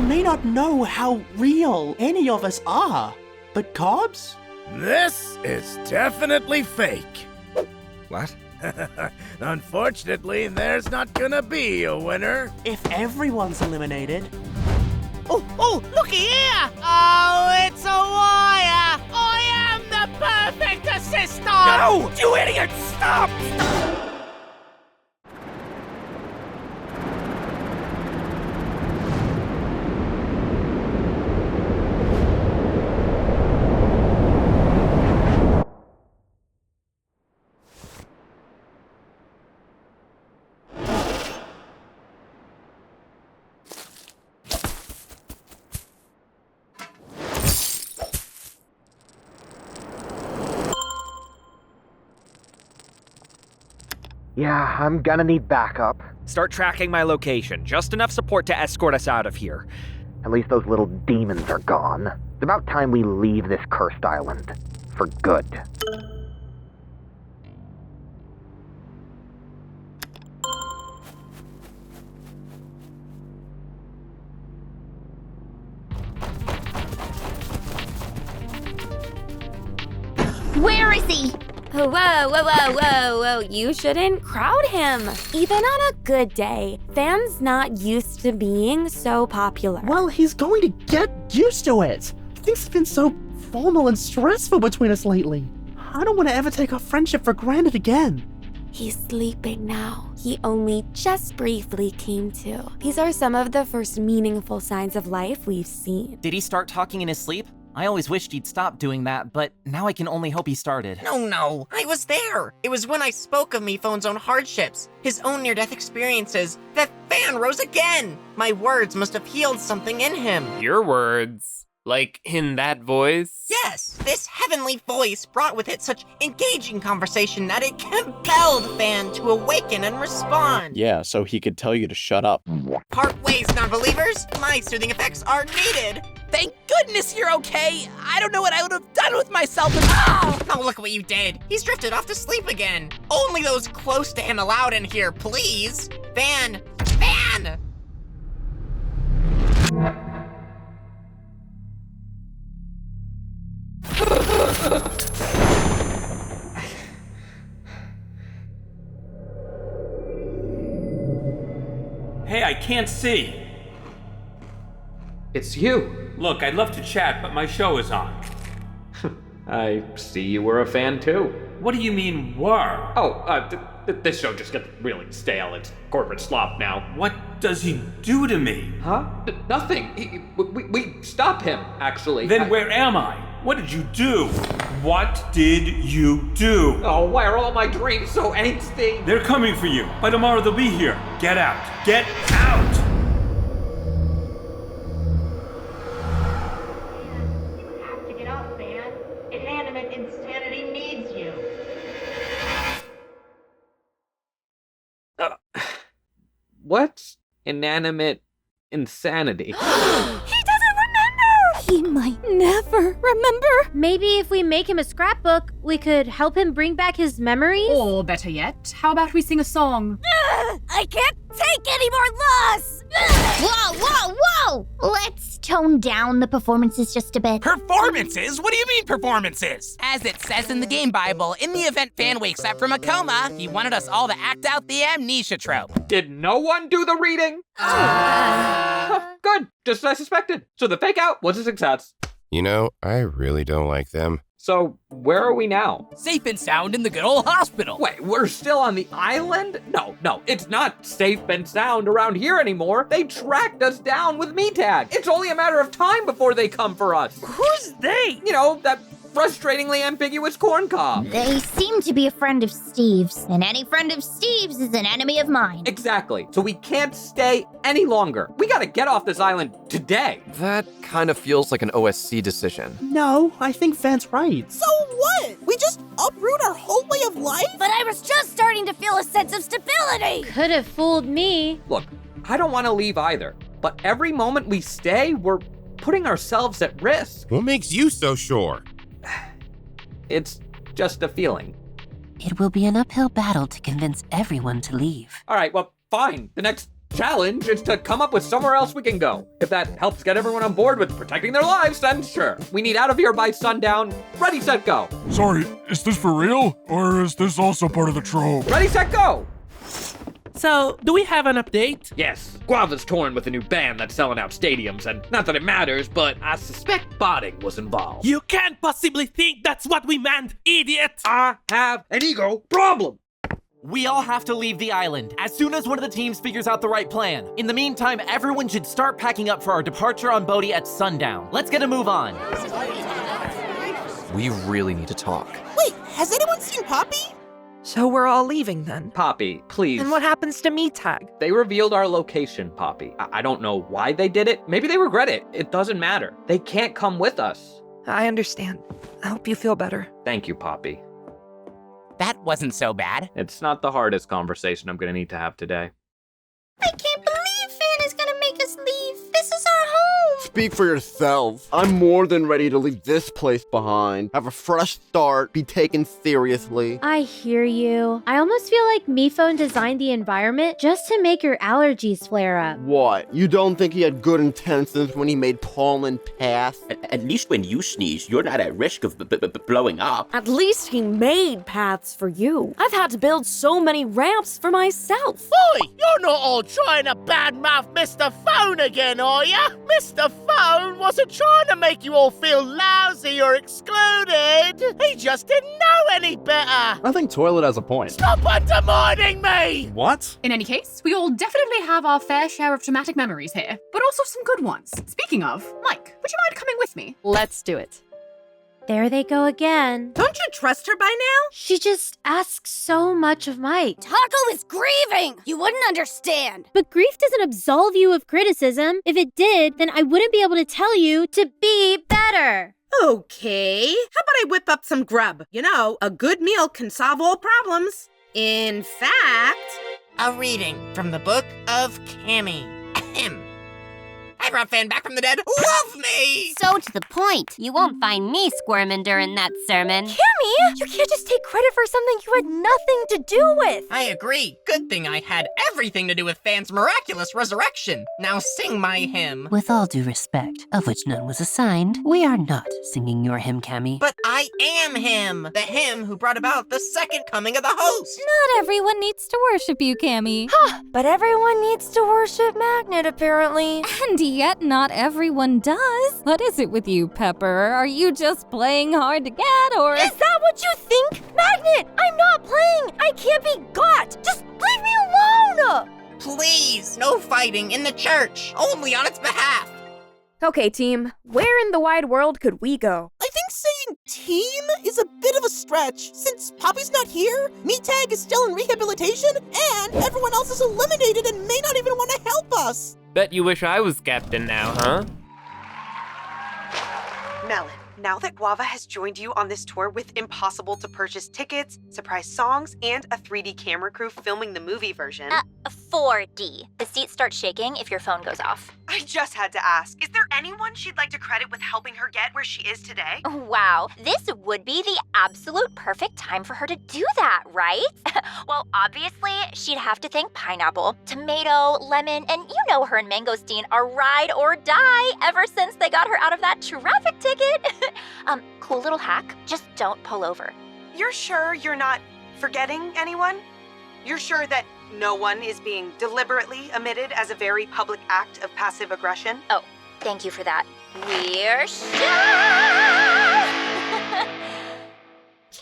may not know how real any of us are, but Cobbs? This is definitely fake. What? Unfortunately, there's not gonna be a winner. If everyone's eliminated... Oh, looky here! Oh, it's a wire! I am the perfect assistant! No! You idiot! Stop! Yeah, I'm gonna need backup. Start tracking my location. Just enough support to escort us out of here. At least those little demons are gone. It's about time we leave this cursed island. For good. Where is he? Whoa, whoa, whoa, whoa, whoa. You shouldn't crowd him. Even on a good day, fans not used to being so popular. Well, he's going to get used to it. Things have been so formal and stressful between us lately. I don't want to ever take our friendship for granted again. He's sleeping now. He only just briefly came to. These are some of the first meaningful signs of life we've seen. Did he start talking in his sleep? I always wished he'd stop doing that, but now I can only hope he started. No, I was there. It was when I spoke of Miphone's own hardships, his own near-death experiences, that Fan rose again. My words must have healed something in him. Your words? Like in that voice? Yes, this heavenly voice brought with it such engaging conversation that it compelled Fan to awaken and respond. Yeah, so he could tell you to shut up. Part ways, non-believers. My soothing effects are needed. Thank goodness you're okay. I don't know what I would have done with myself if— Oh, look what you did. He's drifted off to sleep again. Only those close to him allowed in here, please. Fan! Hey, I can't see. It's you. Look, I'd love to chat, but my show is on. I see you were a fan too. What do you mean, were? Oh, this show just gets really stale. It's corporate slop now. What does he do to me? Huh? Nothing. We stop him, actually. Then where am I? What did you do? What did you do? Oh, why are all my dreams so angsty? They're coming for you. By tomorrow they'll be here. Get out. Get out! Inanimate insanity needs you. What's inanimate insanity? He might never remember. Maybe if we make him a scrapbook, we could help him bring back his memories? Or better yet, how about we sing a song? I can't take any more loss! Whoa! Let's tone down the performances just a bit. Performances? What do you mean performances? As it says in the game Bible, in the event Fan wakes up from a coma, he wanted us all to act out the amnesia trope. Did no one do the reading? Good, just as I suspected. So the fake out was a success. You know, I really don't like them. So, where are we now? Safe and sound in the good old hospital. Wait, we're still on the island? No, it's not safe and sound around here anymore. They tracked us down with MeTag. It's only a matter of time before they come for us. Who's they? You know, that frustratingly ambiguous corn cob. They seem to be a friend of Steve's, and any friend of Steve's is an enemy of mine. Exactly. So we can't stay any longer. We gotta get off this island today. That kind of feels like an OSC decision. No, I think Van's right. So what? We just uproot our whole way of life? But I was just starting to feel a sense of stability. Could have fooled me. Look, I don't want to leave either, but every moment we stay, we're putting ourselves at risk. What makes you so sure? It's just a feeling. It will be an uphill battle to convince everyone to leave. All right, well, fine. The next challenge is to come up with somewhere else we can go. If that helps get everyone on board with protecting their lives, then sure. We need out of here by sundown. Ready, set, go. Sorry, is this for real? Or is this also part of the trope? Ready, set, go! So, do we have an update? Yes, Guava's touring with a new band that's selling out stadiums, and not that it matters, but I suspect botting was involved. You can't possibly think that's what we meant, idiot! I have an ego problem! We all have to leave the island as soon as one of the teams figures out the right plan. In the meantime, everyone should start packing up for our departure on Bodhi at sundown. Let's get a move on. We really need to talk. Wait, has anyone seen Poppy? So we're all leaving then? Poppy, please. And what happens to MeTag? They revealed our location, Poppy. I don't know why they did it. Maybe they regret it. It doesn't matter. They can't come with us. I understand. I hope you feel better. Thank you, Poppy. That wasn't so bad. It's not the hardest conversation I'm gonna need to have today. I can't believe Fan is gonna make us leave. This is our home. Speak for yourself. I'm more than ready to leave this place behind, have a fresh start, be taken seriously. I hear you. I almost feel like MePhone designed the environment just to make your allergies flare up. What? You don't think he had good intentions when he made pollen pass? At least when you sneeze, you're not at risk of blowing up. At least he made paths for you. I've had to build so many ramps for myself. Oi, you're not all trying to badmouth Mr. Phone again, are ya? Mr. Phone wasn't trying to make you all feel lousy or excluded. He just didn't know any better. I think Toilet has a point. Stop undermining me! What? In any case, we all definitely have our fair share of traumatic memories here, but also some good ones. Speaking of, Mike, would you mind coming with me? Let's do it. There they go again. Don't you trust her by now? She just asks so much of Mike. Taco is grieving! You wouldn't understand. But grief doesn't absolve you of criticism. If it did, then I wouldn't be able to tell you to be better. Okay. How about I whip up some grub? You know, a good meal can solve all problems. In fact... A reading from the Book of Cammy. Ahem. I brought Fan back from the dead. Love me! So to the point. You won't find me squirming during that sermon. Cammy, you can't just take credit for something you had nothing to do with. I agree. Good thing I had everything to do with Fan's miraculous resurrection. Now sing my hymn. With all due respect, of which none was assigned, we are not singing your hymn, Cammy. But I am him. The him who brought about the second coming of the host. Not everyone needs to worship you, Cammy. But everyone needs to worship Magnet, apparently. And yet not everyone does. What is it with you, Pepper? Are you just playing hard to get, or... Is that what you think? Magnet, I'm not playing. I can't be got. Just leave me alone. Please, no fighting in the church. Only on its behalf. Okay, team. Where in the wide world could we go? I think saying team is a bit of a stretch. Since Poppy's not here, MeTag is still in rehabilitation, and everyone else is eliminated and may not even want to help us. Bet you wish I was captain now, huh? Melon, now that Guava has joined you on this tour with impossible to purchase tickets, surprise songs, and a 3D camera crew filming the movie version. 4D. The seats start shaking if your phone goes off. I just had to ask, is there anyone she'd like to credit with helping her get where she is today? Wow, this would be the absolute perfect time for her to do that, right? Well, obviously, she'd have to thank Pineapple, Tomato, Lemon, and you know her and Mangosteen are ride or die ever since they got her out of that traffic ticket. Cool little hack, just don't pull over. You're sure you're not forgetting anyone? You're sure that no one is being deliberately omitted as a very public act of passive aggression? Oh, thank you for that. We're sure.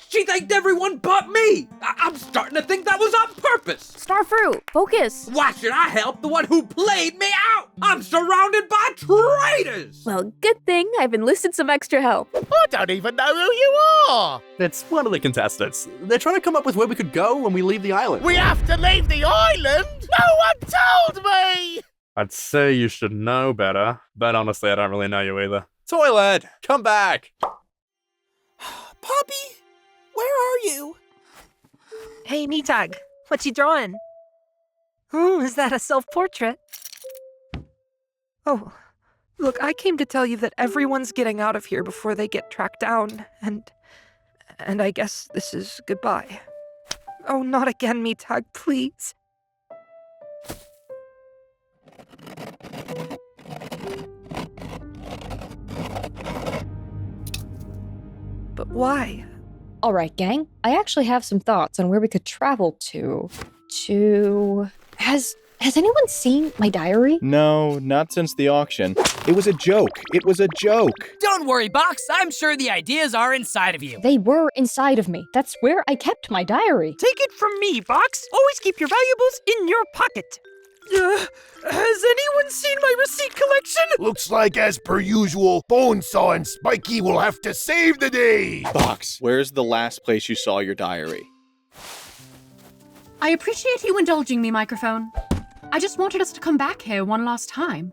She thanked everyone but me! I'm starting to think that was on purpose! Starfruit, focus! Why should I help the one who played me out? I'm surrounded by traitors! Well, good thing I've enlisted some extra help. I don't even know who you are! It's one of the contestants. They're trying to come up with where we could go when we leave the island. We have to leave the island? No one told me! I'd say you should know better, but honestly, I don't really know you either. Toilet, come back! Poppy? Where are you? Hey, MeTag, what you drawing? Is that a self-portrait? Oh, look, I came to tell you that everyone's getting out of here before they get tracked down, and I guess this is goodbye. Oh, not again, MeTag, please. But why? All right, gang. I actually have some thoughts on where we could travel to. Has anyone seen my diary? No, not since the auction. It was a joke. It was a joke. Don't worry, Box. I'm sure the ideas are inside of you. They were inside of me. That's where I kept my diary. Take it from me, Box. Always keep your valuables in your pocket. Has anyone seen my receipt collection? Looks like, as per usual, Bonesaw and Spiky will have to save the day. Box, where's the last place you saw your diary? I appreciate you indulging me, Microphone. I just wanted us to come back here one last time.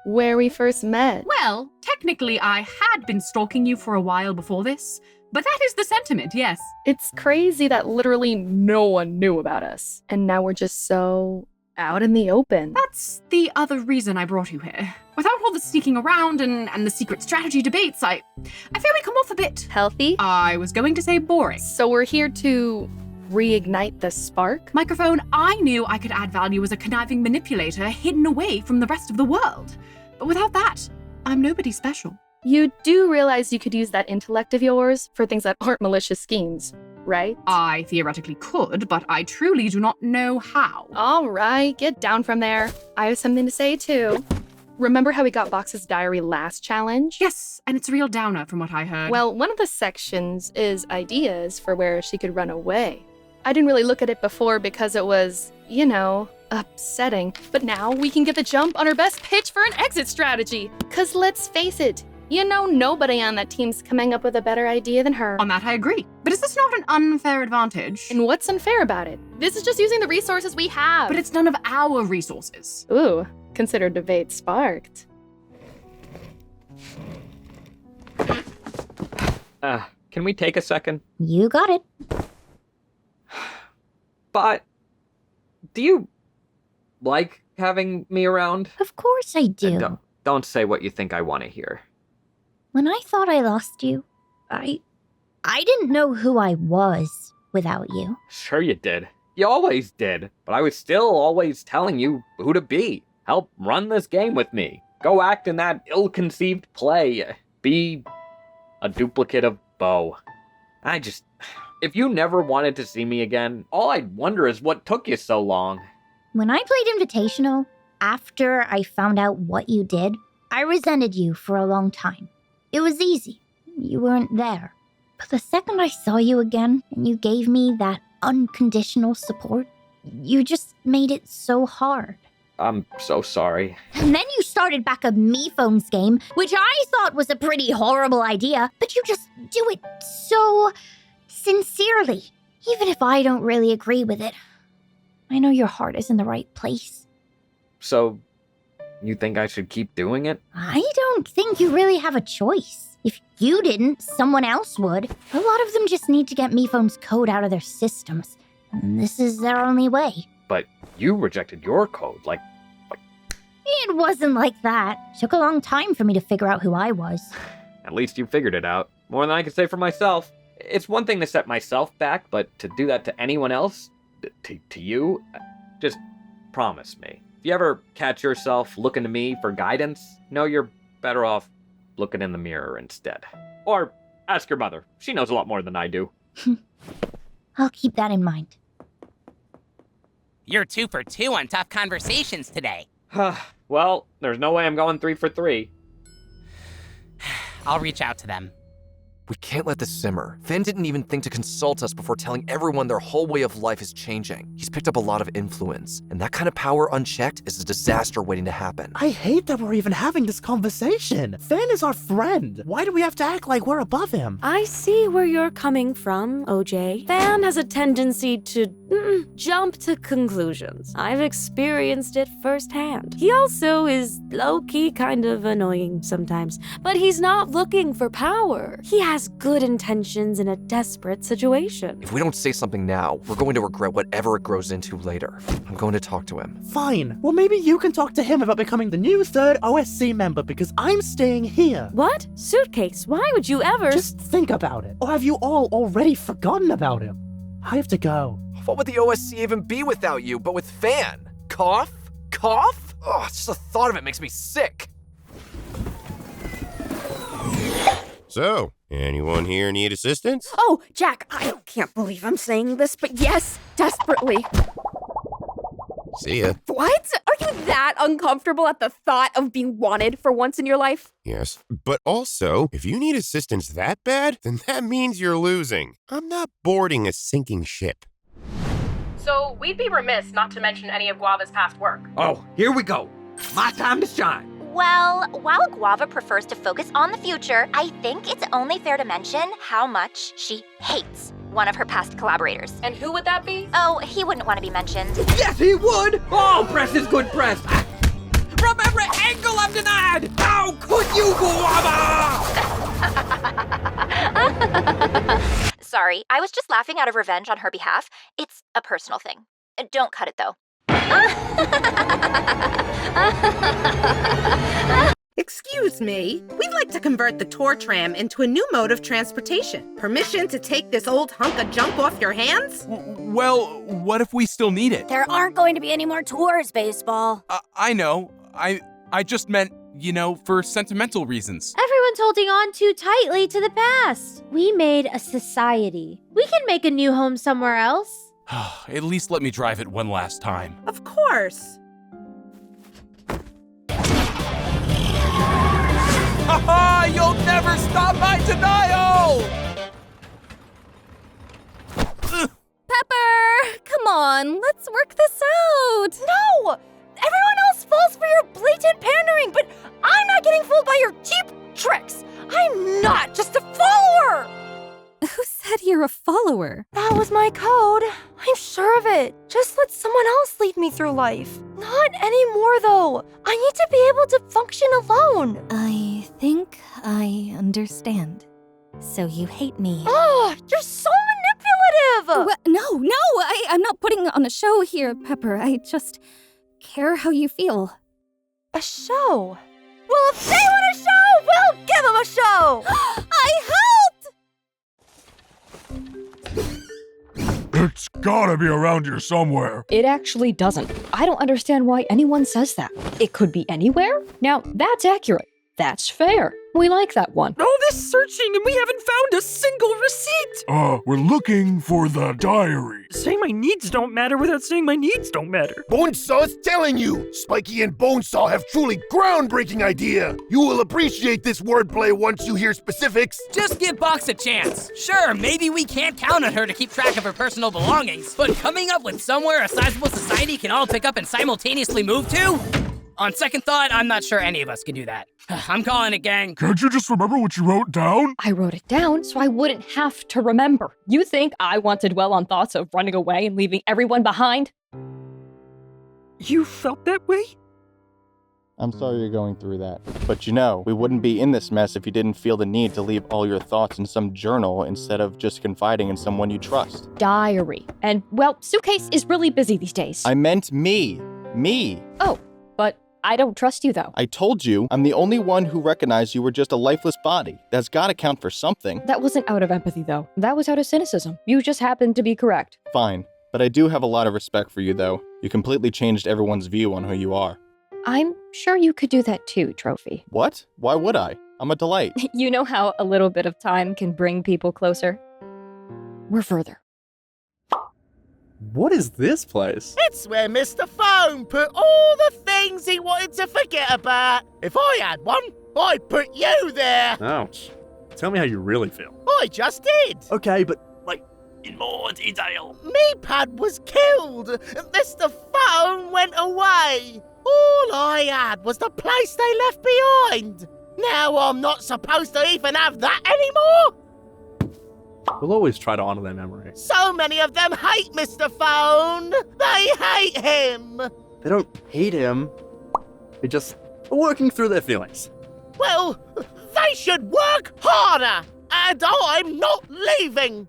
Where we first met. Well, technically I had been stalking you for a while before this, but that is the sentiment, yes. It's crazy that literally no one knew about us. And now we're just so out in the open. That's the other reason I brought you here. Without all the sneaking around and the secret strategy debates, I fear we come off a bit... Healthy? I was going to say boring. So we're here to reignite the spark? Microphone, I knew I could add value as a conniving manipulator hidden away from the rest of the world. But without that, I'm nobody special. You do realize you could use that intellect of yours for things that aren't malicious schemes, right? I theoretically could, but I truly do not know how. All right, get down from there. I have something to say too. Remember how we got Box's diary last challenge? Yes, and it's a real downer from what I heard. Well, one of the sections is ideas for where she could run away. I didn't really look at it before because it was, upsetting. But now we can get the jump on our best pitch for an exit strategy. Cause let's face it, nobody on that team's coming up with a better idea than her. On that I agree. But is this not an unfair advantage? And what's unfair about it? This is just using the resources we have. But it's none of our resources. Ooh, consider debate sparked. Can we take a second? You got it. But do you like having me around? Of course I do. Don't say what you think I want to hear. When I thought I lost you, I didn't know who I was without you. Sure you did. You always did. But I was still always telling you who to be. Help run this game with me. Go act in that ill-conceived play. Be a duplicate of Bo. If you never wanted to see me again, all I'd wonder is what took you so long. When I played Invitational, after I found out what you did, I resented you for a long time. It was easy. You weren't there. But the second I saw you again, and you gave me that unconditional support, you just made it so hard. I'm so sorry. And then you started back a MePhones game, which I thought was a pretty horrible idea, but you just do it so sincerely. Even if I don't really agree with it, I know your heart is in the right place. So, you think I should keep doing it? I don't think you really have a choice. If you didn't, someone else would. A lot of them just need to get MePhone's code out of their systems. And this is their only way. But you rejected your code, like... It wasn't like that. It took a long time for me to figure out who I was. At least you figured it out. More than I could say for myself. It's one thing to set myself back, but to do that to anyone else? To you? Just promise me. If you ever catch yourself looking to me for guidance, know you're better off looking in the mirror instead. Or ask your mother. She knows a lot more than I do. I'll keep that in mind. You're 2 for 2 on tough conversations today. Well, there's no way I'm going 3 for 3. I'll reach out to them. We can't let this simmer. Fan didn't even think to consult us before telling everyone their whole way of life is changing. He's picked up a lot of influence, and that kind of power unchecked is a disaster waiting to happen. I hate that we're even having this conversation. Fan is our friend. Why do we have to act like we're above him? I see where you're coming from, OJ. Fan has a tendency to jump to conclusions. I've experienced it firsthand. He also is low-key kind of annoying sometimes, but he's not looking for power. He has good intentions in a desperate situation. If we don't say something now, we're going to regret whatever it grows into later. I'm going to talk to him. Fine. Well, maybe you can talk to him about becoming the new 3rd OSC member because I'm staying here. What? Suitcase, why would you ever— Just think about it. Or have you all already forgotten about him? I have to go. What would the OSC even be without you, but with Fan? Cough? Cough? Ugh, just the thought of it makes me sick. So, anyone here need assistance? Oh, Jack, I can't believe I'm saying this, but yes, desperately. See ya. What? Are you that uncomfortable at the thought of being wanted for once in your life? Yes. But also, if you need assistance that bad, then that means you're losing. I'm not boarding a sinking ship. So, we'd be remiss not to mention any of Guava's past work. Oh, here we go. My time to shine. Well, while Guava prefers to focus on the future, I think it's only fair to mention how much she hates one of her past collaborators. And who would that be? Oh, he wouldn't want to be mentioned. Yes, he would! Oh, press is good press. From every angle I'm denied! How could you, Guava? Sorry, I was just laughing out of revenge on her behalf. It's a personal thing. Don't cut it, though. Excuse me, we'd like to convert the tour tram into a new mode of transportation. Permission to take this old hunk of junk off your hands? Well, what if we still need it? There aren't going to be any more tours, Baseball. I know. I just meant, for sentimental reasons. Everyone's holding on too tightly to the past. We made a society. We can make a new home somewhere else. At least let me drive it one last time. Of course. Ha-ha! You'll never stop my denial! Pepper! Come on, let's work this out! No! Everyone else falls for your blatant pandering, but I'm not getting fooled by your cheap tricks! I'm not just a follower! Who said you're a follower? That was my code. I'm sure of it. Just let someone else lead me through life. Not anymore, though. I need to be able to function alone. I think I understand. So you hate me. Oh, you're so manipulative! No, I'm not putting on a show here, Pepper. I just care how you feel. A show? Well, if they want a show, we'll give them a show! I helped! It's gotta be around here somewhere. It actually doesn't. I don't understand why anyone says that. It could be anywhere? Now, that's accurate. That's fair. We like that one. All this searching and we haven't found a single receipt! We're looking for the diary. Saying my needs don't matter without saying my needs don't matter. Bonesaw's telling you! Spiky and Bonesaw have truly groundbreaking idea! You will appreciate this wordplay once you hear specifics. Just give Box a chance. Sure, maybe we can't count on her to keep track of her personal belongings, but coming up with somewhere a sizable society can all pick up and simultaneously move to? On second thought, I'm not sure any of us can do that. I'm calling it, gang. Can't you just remember what you wrote down? I wrote it down so I wouldn't have to remember. You think I want to dwell on thoughts of running away and leaving everyone behind? You felt that way? I'm sorry you're going through that. But we wouldn't be in this mess if you didn't feel the need to leave all your thoughts in some journal instead of just confiding in someone you trust. Diary. And, well, Suitcase is really busy these days. I meant me. Me. Oh, but I don't trust you, though. I told you, I'm the only one who recognized you were just a lifeless body. That's gotta count for something. That wasn't out of empathy, though. That was out of cynicism. You just happened to be correct. Fine. But I do have a lot of respect for you, though. You completely changed everyone's view on who you are. I'm sure you could do that too, Trophy. What? Why would I? I'm a delight. You know how a little bit of time can bring people closer? We're further. What is this place? It's where Mr. Phone put all the things he wanted to forget about. If I had one, I'd put you there. Ouch. Tell me how you really feel. I just did. Okay, but, in more detail. MeTag was killed. Mr. Phone went away. All I had was the place they left behind. Now I'm not supposed to even have that anymore? We'll always try to honor their memory. So many of them hate Mr. Phone. They hate him. They don't hate him. They're just working through their feelings. Well, they should work harder. And I'm not leaving.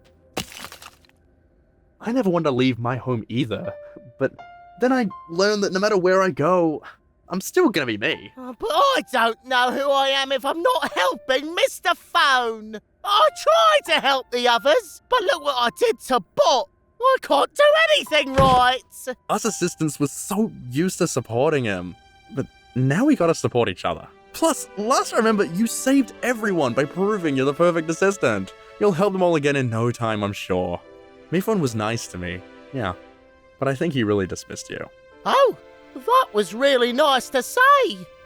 I never wanted to leave my home either, but then I learned that no matter where I go, I'm still gonna be me. But I don't know who I am if I'm not helping Mr. Phone. I tried to help the others, but look what I did to Bot. I can't do anything right. Us assistants were so used to supporting him, but now we gotta support each other. Plus, last I remember, you saved everyone by proving you're the perfect assistant. You'll help them all again in no time, I'm sure. Mifon was nice to me, yeah. But I think he really dismissed you. Oh, that was really nice to say.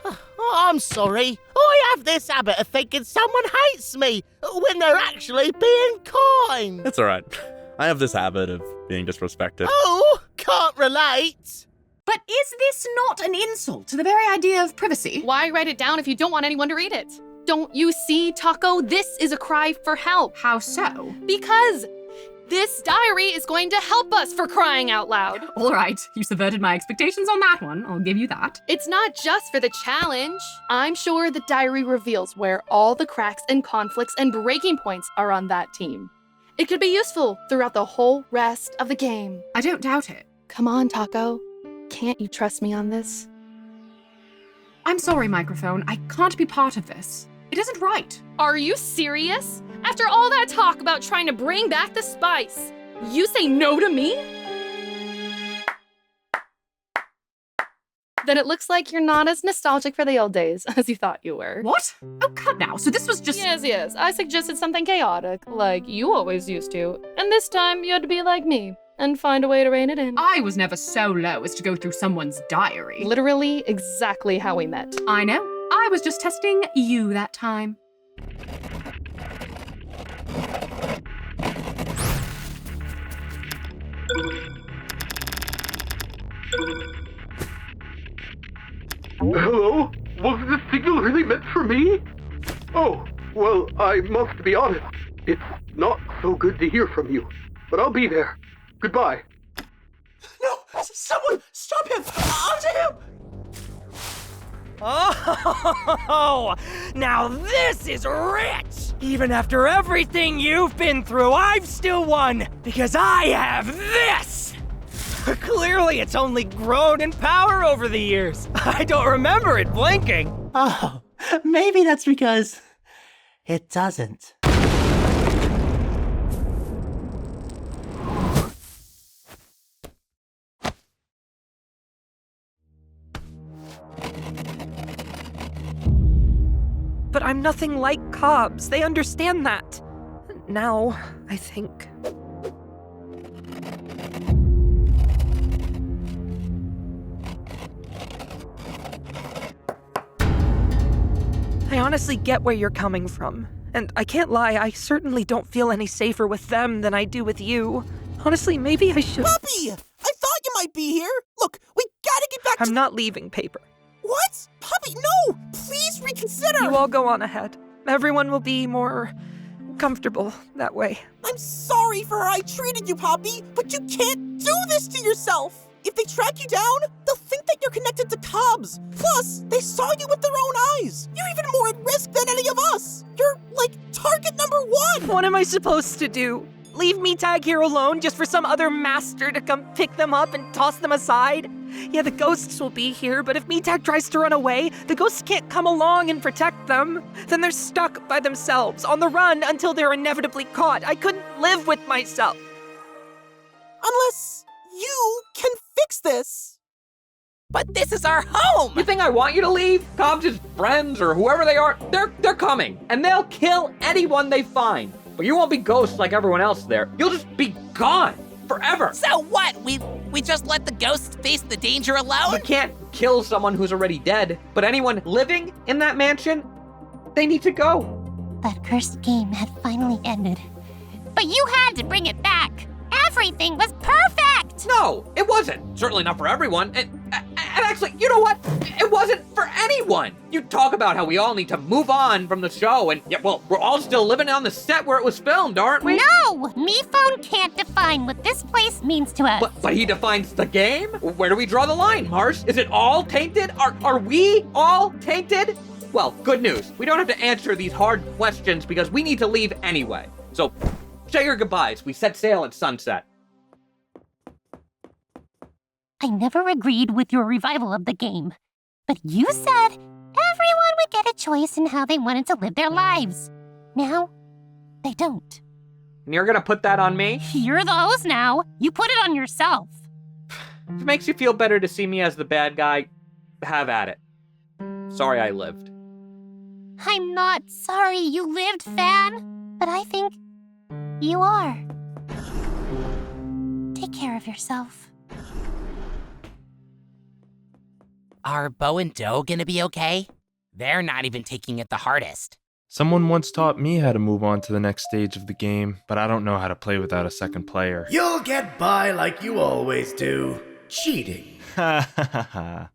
Oh, I'm sorry. I have this habit of thinking someone hates me when they're actually being kind. It's alright. I have this habit of being disrespected. Oh, can't relate. But is this not an insult to the very idea of privacy? Why write it down if you don't want anyone to read it? Don't you see, Taco? This is a cry for help. How so? Because this diary is going to help us, for crying out loud. All right, you subverted my expectations on that one. I'll give you that. It's not just for the challenge. I'm sure the diary reveals where all the cracks and conflicts and breaking points are on that team. It could be useful throughout the whole rest of the game. I don't doubt it. Come on, Taco. Can't you trust me on this? I'm sorry, Microphone. I can't be part of this. It isn't right. Are you serious? After all that talk about trying to bring back the spice, you say no to me? Then it looks like you're not as nostalgic for the old days as you thought you were. What? Oh, cut now. So this was just... Yes. I suggested something chaotic, like you always used to. And this time you had to be like me and find a way to rein it in. I was never so low as to go through someone's diary. Literally exactly how we met. I know. I was just testing you that time. Hello? Was this signal really meant for me? Oh, well, I must be honest. It's not so good to hear from you. But I'll be there. Goodbye. No! Someone stop him! Onto him! Oh, now this is rich! Even after everything you've been through, I've still won, because I have this! Clearly, it's only grown in power over the years. I don't remember it blinking. Oh, maybe that's because it doesn't. But I'm nothing like Cobbs. They understand that. Now, I think. I honestly get where you're coming from. And I can't lie, I certainly don't feel any safer with them than I do with you. Honestly, maybe I should— Puppy! I thought you might be here. Look, we gotta get back to— I'm not leaving, Paper. What? Puppy, no! Please reconsider! You all go on ahead. Everyone will be more comfortable that way. I'm sorry for how I treated you, Poppy, but you can't do this to yourself! If they track you down, they'll think that you're connected to Cobbs. Plus, they saw you with their own eyes. You're even more at risk than any of us. You're, like, target number one! What am I supposed to do? Leave MeTag here alone just for some other master to come pick them up and toss them aside? Yeah, the ghosts will be here, but if MeTag tries to run away, the ghosts can't come along and protect them. Then they're stuck by themselves, on the run until they're inevitably caught. I couldn't live with myself. Unless you can fix this. But this is our home! You think I want you to leave? Cobbs' friends or whoever they are, they're coming. And they'll kill anyone they find. But you won't be ghosts like everyone else there. You'll just be gone forever. So what? We just let the ghosts face the danger alone? You can't kill someone who's already dead. But anyone living in that mansion, they need to go. That cursed game had finally ended. But you had to bring it back. Everything was perfect! No, it wasn't. Certainly not for everyone. And actually, you know what? It wasn't for anyone. You talk about how we all need to move on from the show, and yeah, well, we're all still living on the set where it was filmed, aren't we? No! MePhone can't define what this place means to us. But he defines the game? Where do we draw the line, Marsh? Is it all tainted? Are we all tainted? Well, good news. We don't have to answer these hard questions because we need to leave anyway. So, say your goodbyes. We set sail at sunset. I never agreed with your revival of the game, but you said everyone would get a choice in how they wanted to live their lives. Now, they don't. And you're gonna put that on me? You're the host now. You put it on yourself. If it makes you feel better to see me as the bad guy, have at it. Sorry I lived. I'm not sorry you lived, Fan, but I think you are. Take care of yourself. Are Bo and Doe gonna be okay? They're not even taking it the hardest. Someone once taught me how to move on to the next stage of the game, but I don't know how to play without a second player. You'll get by like you always do. Cheating. Ha ha ha ha.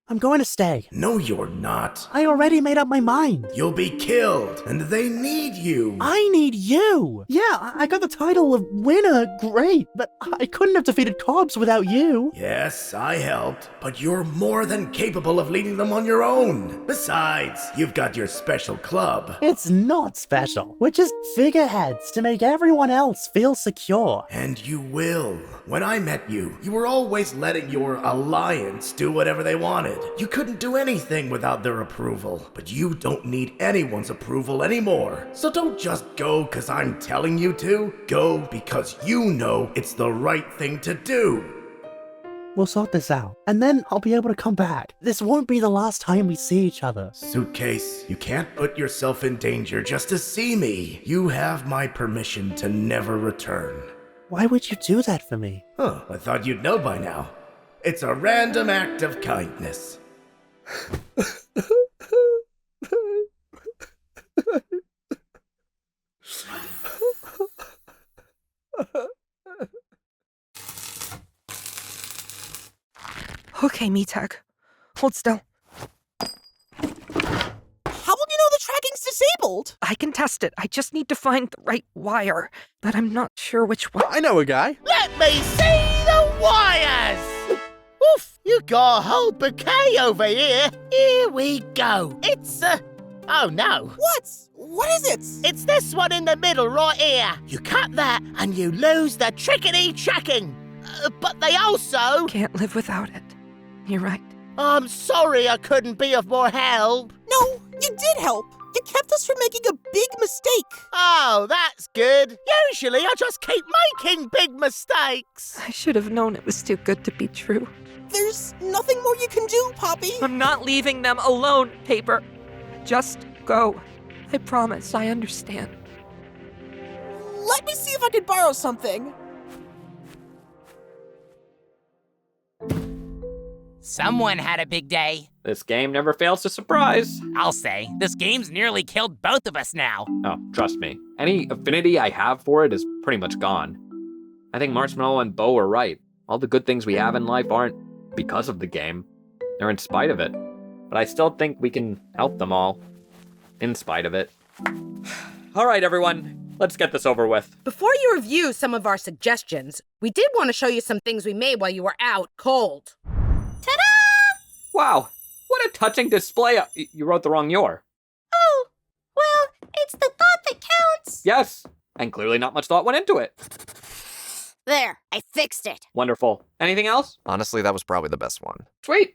I'm going to stay. No, you're not. I already made up my mind. You'll be killed, and they need you. I need you. Yeah, I got the title of winner, great, but I couldn't have defeated Cobbs without you. Yes, I helped, but you're more than capable of leading them on your own. Besides, you've got your special club. It's not special. We're just figureheads to make everyone else feel secure. And you will. When I met you, you were always letting your alliance do whatever they wanted. You couldn't do anything without their approval, but you don't need anyone's approval anymore. So don't just go because I'm telling you to. Go because you know it's the right thing to do. We'll sort this out, and then I'll be able to come back. This won't be the last time we see each other. Suitcase, you can't put yourself in danger just to see me. You have my permission to never return. Why would you do that for me? Huh, I thought you'd know by now. It's a random act of kindness. Okay, MeTag. Hold still. How will you know the tracking's disabled? I can test it. I just need to find the right wire, but I'm not sure which one. I know a guy. Let me see the wires! Oof, you got a whole bouquet over here. Here we go. It's, oh no. What is it? It's this one in the middle right here. You cut that and you lose the trickety tracking. But they also... Can't live without it. You're right. I'm sorry I couldn't be of more help. No, you did help. You kept us from making a big mistake. Oh, that's good. Usually I just keep making big mistakes. I should have known it was too good to be true. There's nothing more you can do, Poppy. I'm not leaving them alone, Paper. Just go. I promise, I understand. Let me see if I could borrow something. Someone had a big day. This game never fails to surprise. I'll say, this game's nearly killed both of us now. Oh, trust me. Any affinity I have for it is pretty much gone. I think Marshmallow and Bo are right. All the good things we have in life aren't because of the game. They're in spite of it. But I still think we can help them all. In spite of it. All right, everyone. Let's get this over with. Before you review some of our suggestions, we did want to show you some things we made while you were out cold. Wow, what a touching display. You wrote the wrong your. Oh, well, it's the thought that counts. Yes, and clearly not much thought went into it. There, I fixed it. Wonderful. Anything else? Honestly, that was probably the best one. Sweet.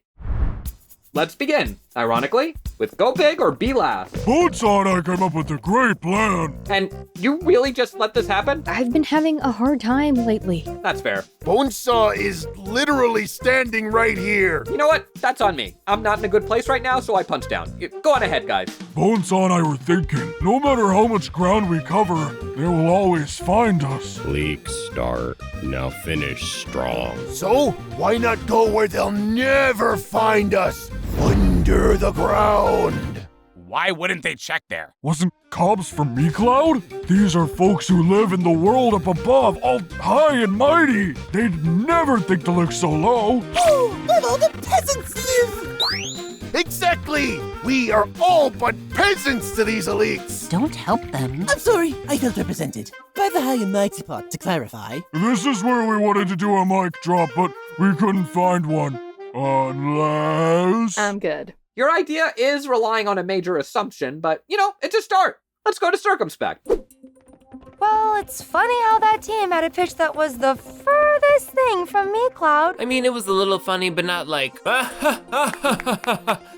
Let's begin, ironically, with Go Big or Be Last. Bonesaw and I came up with a great plan. And you really just let this happen? I've been having a hard time lately. That's fair. Bonesaw is literally standing right here. You know what? That's on me. I'm not in a good place right now, so I punch down. Go on ahead, guys. Bonesaw and I were thinking, no matter how much ground we cover, they will always find us. Bleak start, now finish strong. So, why not go where they'll never find us? Under the ground. Why wouldn't they check there? Wasn't Cobbs from MeCloud? These are folks who live in the world up above, all high and mighty. They'd never think to look so low. Oh, where all the peasants live! Exactly! We are all but peasants to these elites. Don't help them. I'm sorry, I felt represented. By the high and mighty part, to clarify. This is where we wanted to do a mic drop, but we couldn't find one. Unless... I'm good. Your idea is relying on a major assumption, but, it's a start. Let's go to Circumspect. Well, it's funny how that team had a pitch that was the furthest thing from me, Cloud. I mean, it was a little funny, but not like,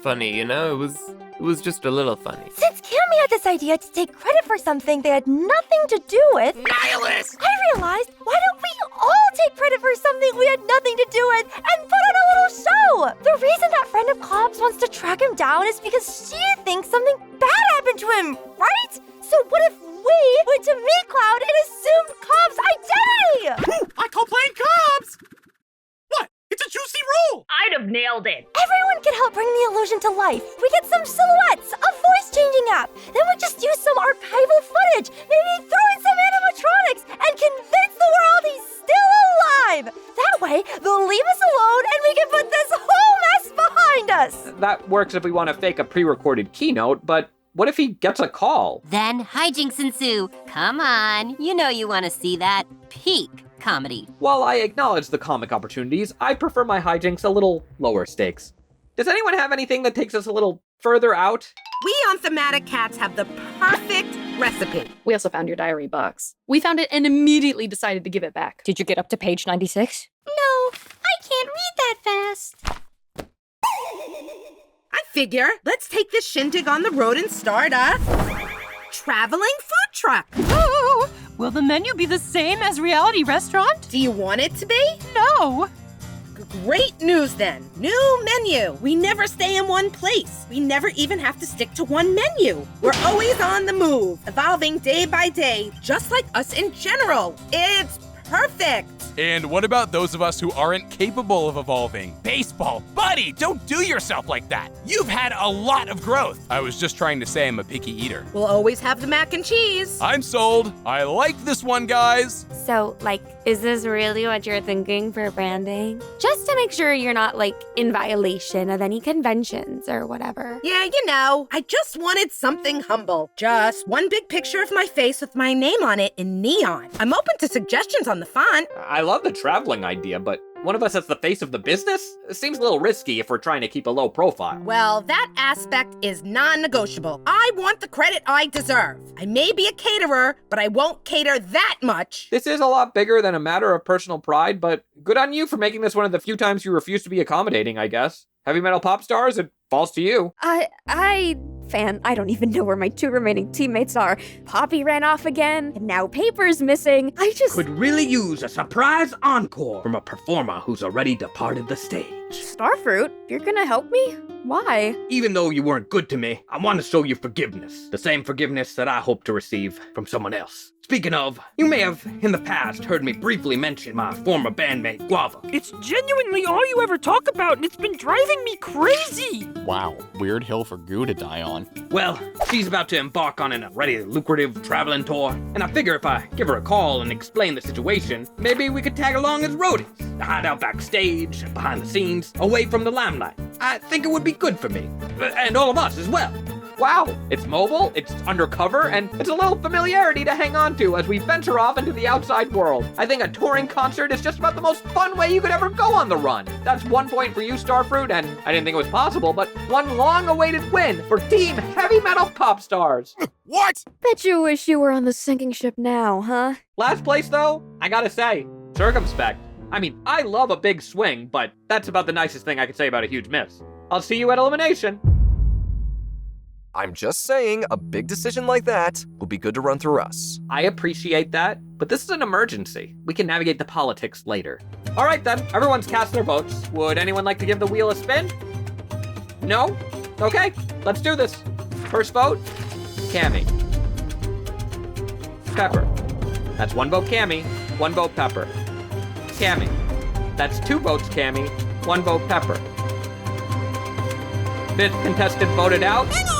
funny, It was just a little funny. Since Cammy had this idea to take credit for something they had nothing to do with... Nihilist! I realized, why don't we all take credit for something we had nothing to do with and put on a little show? The reason that friend of Cobb's wants to track him down is because she thinks something bad happened to him, right? So what if we went to MeCloud and assumed Cobb's identity? I call playing Cobbs! What? It's a juicy rule! I'd have nailed it. Everyone can help bring the illusion to life. We get some silhouettes, a voice-changing app. Then we just use some archival footage, maybe throw in some animatronics, and convince the world he's still alive. That way, they'll leave us alone and we can put this whole mess behind us. That works if we want to fake a pre-recorded keynote, but what if he gets a call? Then hijinks ensue. Come on, you know you want to see that. Peak comedy. While I acknowledge the comic opportunities, I prefer my hijinks a little lower stakes. Does anyone have anything that takes us a little further out? We on Thematic Cats have the perfect recipe. We also found your diary box. We found it and immediately decided to give it back. Did you get up to page 96? No, I can't read that fast. I figure, let's take this shindig on the road and start a traveling food truck. Oh, will the menu be the same as Reality Restaurant? Do you want it to be? No. Great news then. New menu. We never stay in one place. We never even have to stick to one menu. We're always on the move, evolving day by day, just like us in general. It's perfect. And what about those of us who aren't capable of evolving? Baseball, buddy, don't do yourself like that. You've had a lot of growth. I was just trying to say I'm a picky eater. We'll always have the mac and cheese. I'm sold. I like this one, guys. So, is this really what you're thinking for branding? Just to make sure you're not, in violation of any conventions or whatever. Yeah, you know, I just wanted something humble. Just one big picture of my face with my name on it in neon. I'm open to suggestions on the font. I love the traveling idea, but one of us as the face of the business? It seems a little risky if we're trying to keep a low profile. Well, that aspect is non-negotiable. I want the credit I deserve. I may be a caterer, but I won't cater that much. This is a lot bigger than a matter of personal pride, but good on you for making this one of the few times you refuse to be accommodating, I guess. Heavy metal pop stars, it falls to you. I don't even know where my two remaining teammates are. Poppy ran off again, and now Paper's missing. Could really use a surprise encore from a performer who's already departed the stage. Starfruit, you're gonna help me? Why? Even though you weren't good to me, I want to show you forgiveness. The same forgiveness that I hope to receive from someone else. Speaking of, you may have in the past heard me briefly mention my former bandmate, Guava. It's genuinely all you ever talk about, and it's been driving me crazy. Wow, weird hill for Goo to die on. Well, she's about to embark on an already lucrative traveling tour, and I figure if I give her a call and explain the situation, maybe we could tag along as roadies, to hide out backstage, behind the scenes, away from the limelight. I think it would be good for me, and all of us as well. Wow, it's mobile, it's undercover, and it's a little familiarity to hang on to as we venture off into the outside world. I think a touring concert is just about the most fun way you could ever go on the run. That's 1 point for you, Starfruit, and I didn't think it was possible, but one long-awaited win for Team Heavy Metal Pop Stars. What? Bet you wish you were on the sinking ship now, huh? Last place, though, I gotta say, circumspect. I mean, I love a big swing, but that's about the nicest thing I could say about a huge miss. I'll see you at elimination. I'm just saying, a big decision like that will be good to run through us. I appreciate that, but this is an emergency. We can navigate the politics later. All right then, everyone's cast their votes. Would anyone like to give the wheel a spin? No? Okay, let's do this. First vote, Cammy. Pepper. That's 1 vote Cammy, 1 vote Pepper. Cammy. That's 2 votes Cammy, 1 vote Pepper. 5th contestant voted out. Hang on!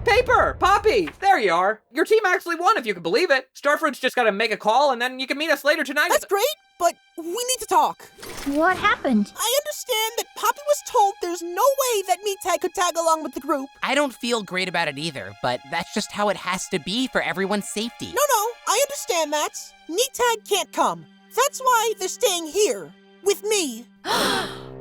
Paper! Poppy! There you are. Your team actually won, if you can believe it. Starfruit's just gotta make a call, and then you can meet us later tonight. That's great, but we need to talk. What happened? I understand that Poppy was told there's no way that MeTag could tag along with the group. I don't feel great about it either, but that's just how it has to be for everyone's safety. No, I understand that. MeTag can't come. That's why they're staying here. With me.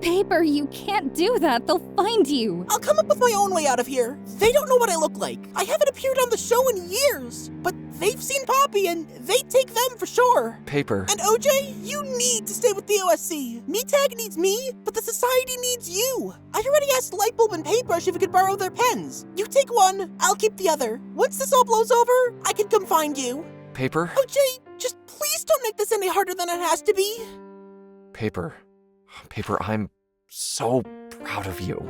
Paper, you can't do that. They'll find you. I'll come up with my own way out of here. They don't know what I look like. I haven't appeared on the show in years. But they've seen Poppy and they take them for sure. Paper. And OJ, you need to stay with the OSC. MeTag needs me, but the society needs you. I already asked Lightbulb and Paintbrush if we could borrow their pens. You take one, I'll keep the other. Once this all blows over, I can come find you. Paper. OJ, just please don't make this any harder than it has to be. Paper, I'm so proud of you.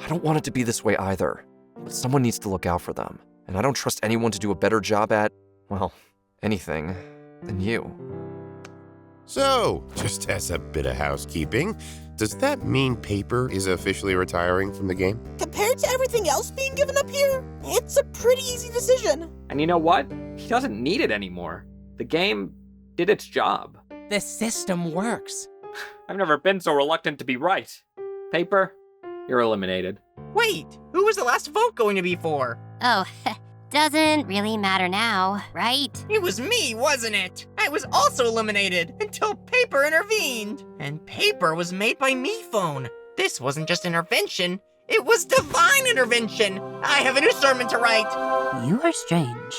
I don't want it to be this way either, but someone needs to look out for them. And I don't trust anyone to do a better job at, well, anything than you. So, just as a bit of housekeeping, does that mean Paper is officially retiring from the game? Compared to everything else being given up here, it's a pretty easy decision. And you know what? He doesn't need it anymore. The game did its job. The system works. I've never been so reluctant to be right. Paper, you're eliminated. Wait, who was the last vote going to be for? Oh, doesn't really matter now, right? It was me, wasn't it? I was also eliminated until Paper intervened. And Paper was made by MePhone. This wasn't just intervention, it was divine intervention. I have a new sermon to write. You are strange.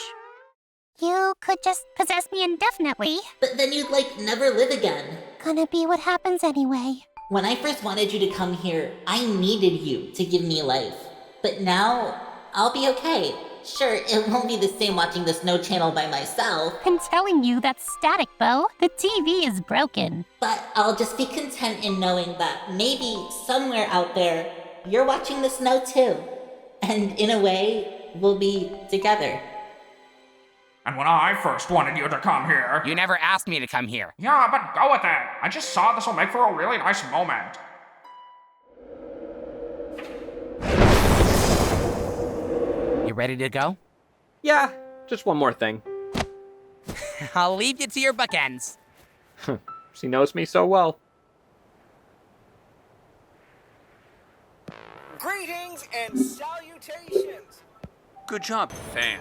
You could just possess me indefinitely. But then you'd, never live again. Gonna be what happens anyway. When I first wanted you to come here, I needed you to give me life. But now, I'll be okay. Sure, it won't be the same watching the Snow Channel by myself. I'm telling you that's static, Bo. The TV is broken. But I'll just be content in knowing that maybe somewhere out there, you're watching the snow too. And in a way, we'll be together. And when I first wanted you to come here... You never asked me to come here. Yeah, but go with it. I just saw this will make for a really nice moment. You ready to go? Yeah, just one more thing. I'll leave you to your bookends. She knows me so well. Greetings and salutations. Good job, fan.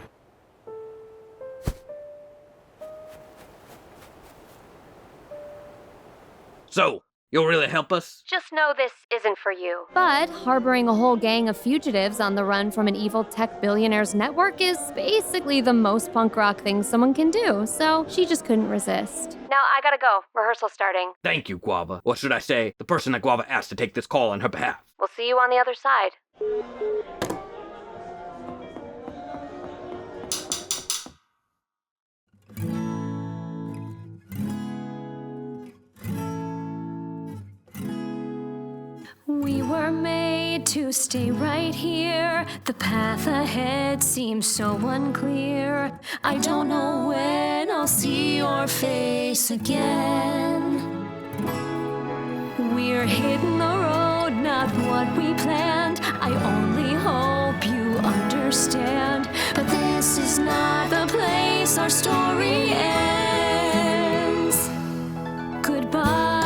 So, you'll really help us? Just know this isn't for you. But harboring a whole gang of fugitives on the run from an evil tech billionaire's network is basically the most punk rock thing someone can do, so she just couldn't resist. Now I gotta go. Rehearsal starting. Thank you, Guava. Or should I say, the person that Guava asked to take this call on her behalf. We'll see you on the other side. We were made to stay right here. The path ahead seems so unclear. I don't know when I'll see your face again. We're hitting the road, not what we planned. I only hope you understand. But this is not the place our story ends. Goodbye.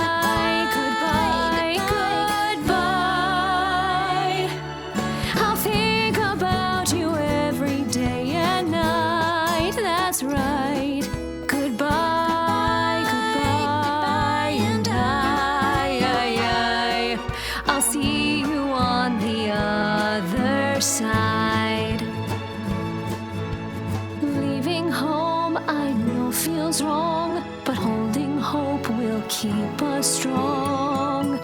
That's right. Goodbye, goodbye, and I'll see you on the other side. Leaving home, I know feels wrong, but holding hope will keep us strong.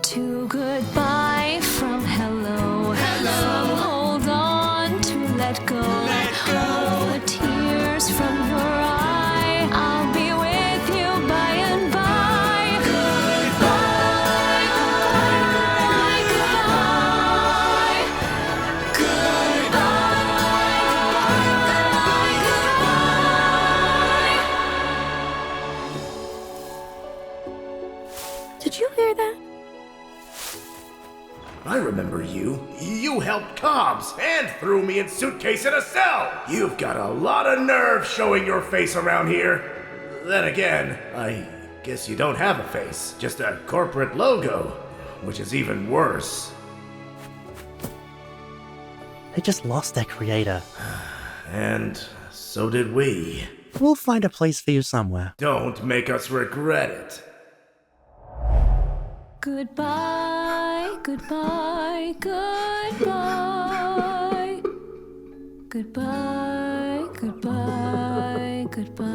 To goodbye from hello, from hold on to let go. All the tears from your eye, I'll be with you by and by. Goodbye, goodbye, goodbye. Did you hear that? I remember you. You helped Cobbs and threw me in suitcase in a cell. You've got a lot of nerve showing your face around here. Then again, I guess you don't have a face, just a corporate logo, which is even worse. They just lost their creator. And so did we. We'll find a place for you somewhere. Don't make us regret it. Goodbye, goodbye, goodbye. Goodbye, goodbye, goodbye.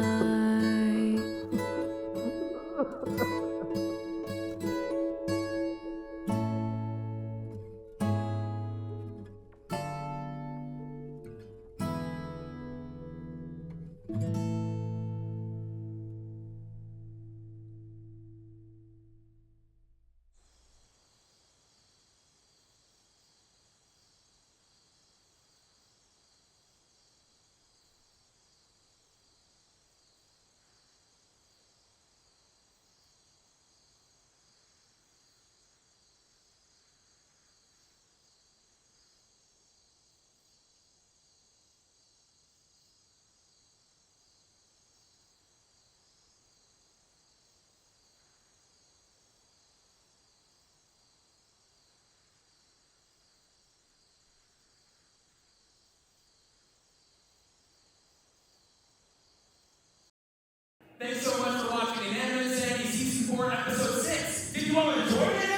Thanks so much for watching Inanimate Season 4, Episode 6. Did you all enjoy it?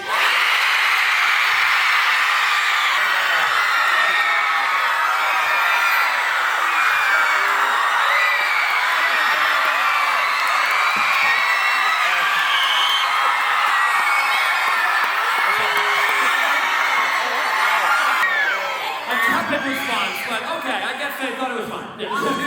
Response, but okay, I guess they thought it was fun. Yeah.